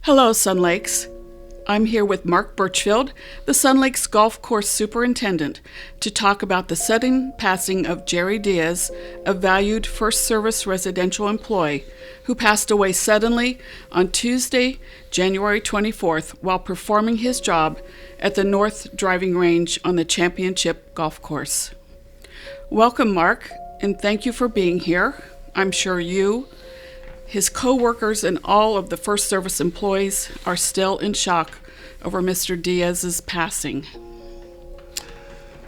Hello, Sun Lakes. I'm here with Mark Birchfield, the Sun Lakes Golf Course Superintendent, to talk about the sudden passing of Gerry Diaz, a valued First Service residential employee who passed away suddenly on Tuesday, January 24th, while performing his job at the North Driving Range on the Championship Golf Course. Welcome, Mark, and thank you for being here. I'm sure you, his co-workers, and all of the First Service employees are still in shock over Mr. Diaz's passing.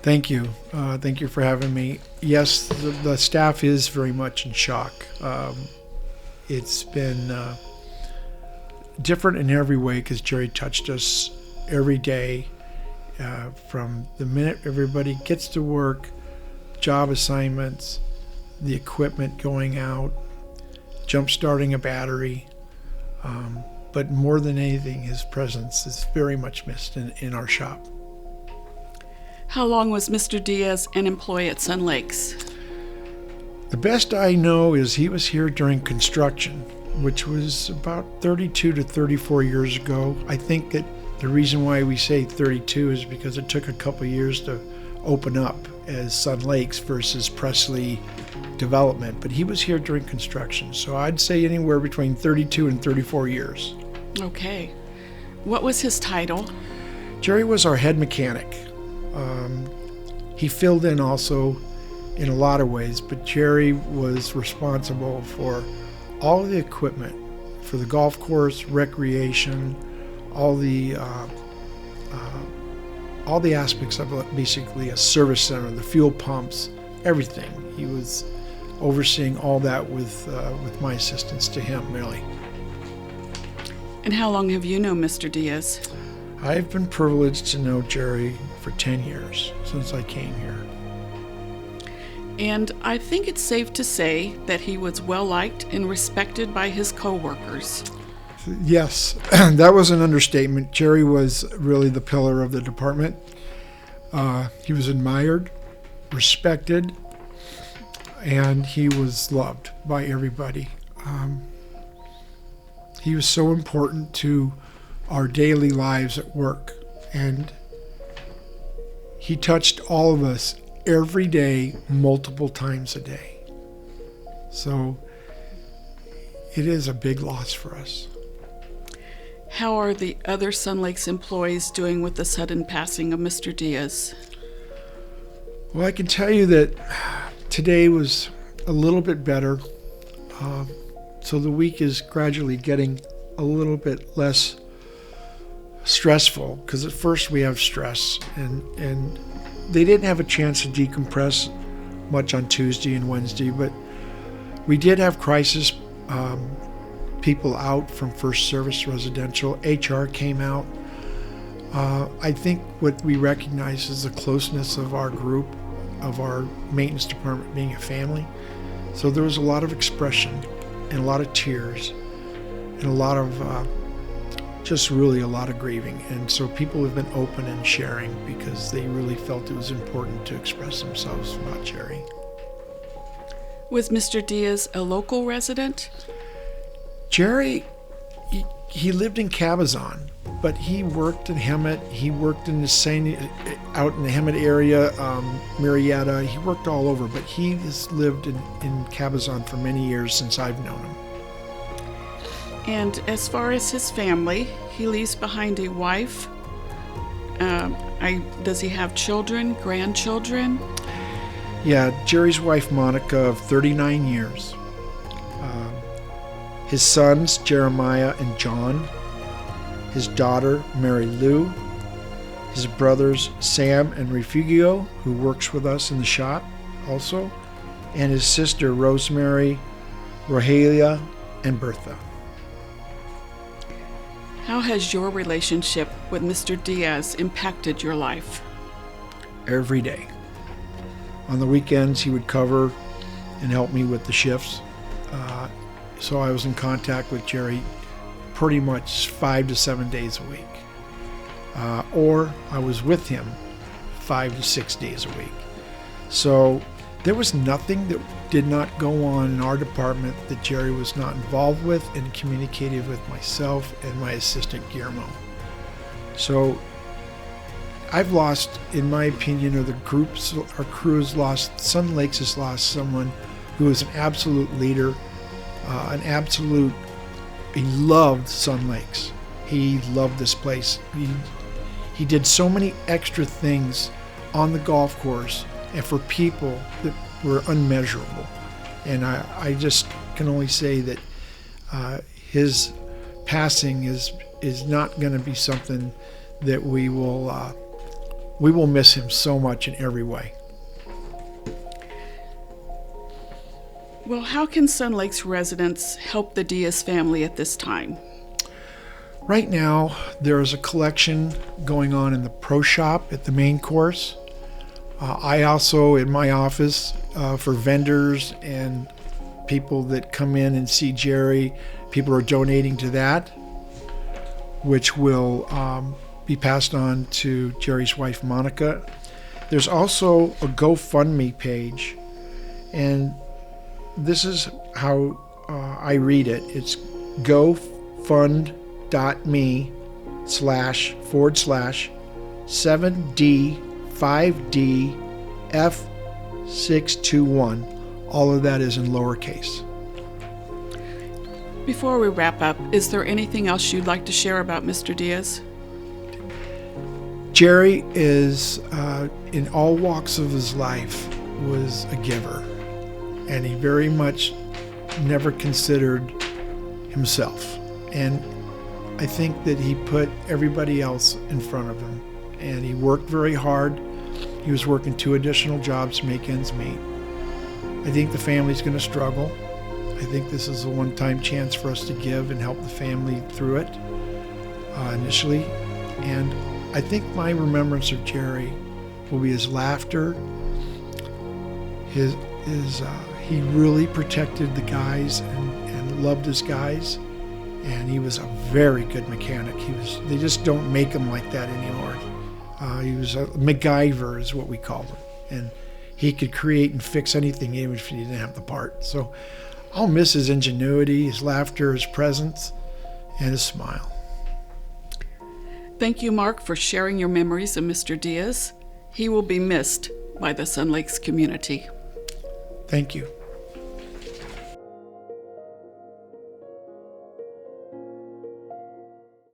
Thank you. Thank you for having me. Yes, the staff is very much in shock. It's been different in every way because Gerry touched us every day from the minute everybody gets to work, job assignments, the equipment going out, jump-starting a battery, but more than anything, his presence is very much missed in our shop. How long was Mr. Diaz an employee at Sun Lakes? The best I know is he was here during construction, which was about 32 to 34 years ago. I think that the reason why we say 32 is because it took a couple years to open up as Sun Lakes versus Presley development, but he was here during construction, so I'd say anywhere between 32 and 34 years. Okay. What was his title? Gerry was our head mechanic. He filled in also in a lot of ways, but Gerry was responsible for all the equipment for the golf course, recreation, all the aspects of basically a service center, the fuel pumps, everything. He was overseeing all that with my assistance to him, really. And how long have you known Mr. Diaz? I've been privileged to know Gerry for 10 years, since I came here. And I think it's safe to say that he was well-liked and respected by his co-workers. Yes, that was an understatement. Gerry was really the pillar of the department. He was admired, respected, and he was loved by everybody. He was so important to our daily lives at work, and he touched all of us every day, multiple times a day. So it is a big loss for us. How are the other Sun Lakes employees doing with the sudden passing of Mr. Diaz? Well, I can tell you that today was a little bit better. So the week is gradually getting a little bit less stressful, because at first we have stress, and they didn't have a chance to decompress much on Tuesday and Wednesday, but we did have crisis people out from First Service Residential. HR came out. I think what we recognize is the closeness of our group, of our maintenance department being a family. So there was a lot of expression and a lot of tears and a lot of just really a lot of grieving. And so people have been open and sharing because they really felt it was important to express themselves about Gerry. Was Mr. Diaz a local resident? Gerry, he lived in Cabazon, but he worked in Hemet. He worked in the same, out in the Hemet area, Marietta. He worked all over, but he has lived in Cabazon for many years since I've known him. And as far as his family, he leaves behind a wife. Does he have children, grandchildren? Yeah, Gerry's wife, Monica, of 39 years. His sons, Jeremiah and John. His daughter, Mary Lou. His brothers, Sam and Refugio, who works with us in the shop also. And his sister, Rosemary, Rohalia, and Bertha. How has your relationship with Mr. Diaz impacted your life? Every day. On the weekends, he would cover and help me with the shifts. So I was in contact with Gerry pretty much 5 to 7 days a week. Or I was with him 5 to 6 days a week. So There was nothing that did not go on in our department that Gerry was not involved with and communicated with myself and my assistant Guillermo. So I've lost, in my opinion, or the groups, our crew has lost, Sun Lakes has lost someone who was an absolute leader, he loved Sun Lakes. He loved this place. He did so many extra things on the golf course and for people that were unmeasurable. And I just can only say that his passing is not going to be something that we will miss him so much in every way. Well, how can Sun Lakes residents help the Diaz family at this time? Right now, there is a collection going on in the pro shop at the main course. I also, in my office, for vendors and people that come in and see Gerry, people are donating to that, which will be passed on to Gerry's wife, Monica. There's also a GoFundMe page, and this is how I read it. It's gofund.me/7D5DF621. All of that is in lowercase. Before we wrap up, is there anything else you'd like to share about Mr. Diaz? Gerry is, in all walks of his life, was a giver. And he very much never considered himself. And I think that he put everybody else in front of him. And he worked very hard. He was working 2 additional jobs to make ends meet. I think the family's going to struggle. I think this is a one-time chance for us to give and help the family through it initially. And I think my remembrance of Gerry will be his laughter, he really protected the guys and loved his guys, and he was a very good mechanic. They just don't make him like that anymore. He was a MacGyver is what we called him, and he could create and fix anything even if he didn't have the part. So I'll miss his ingenuity, his laughter, his presence, and his smile. Thank you, Mark, for sharing your memories of Mr. Diaz. He will be missed by the Sun Lakes community. Thank you.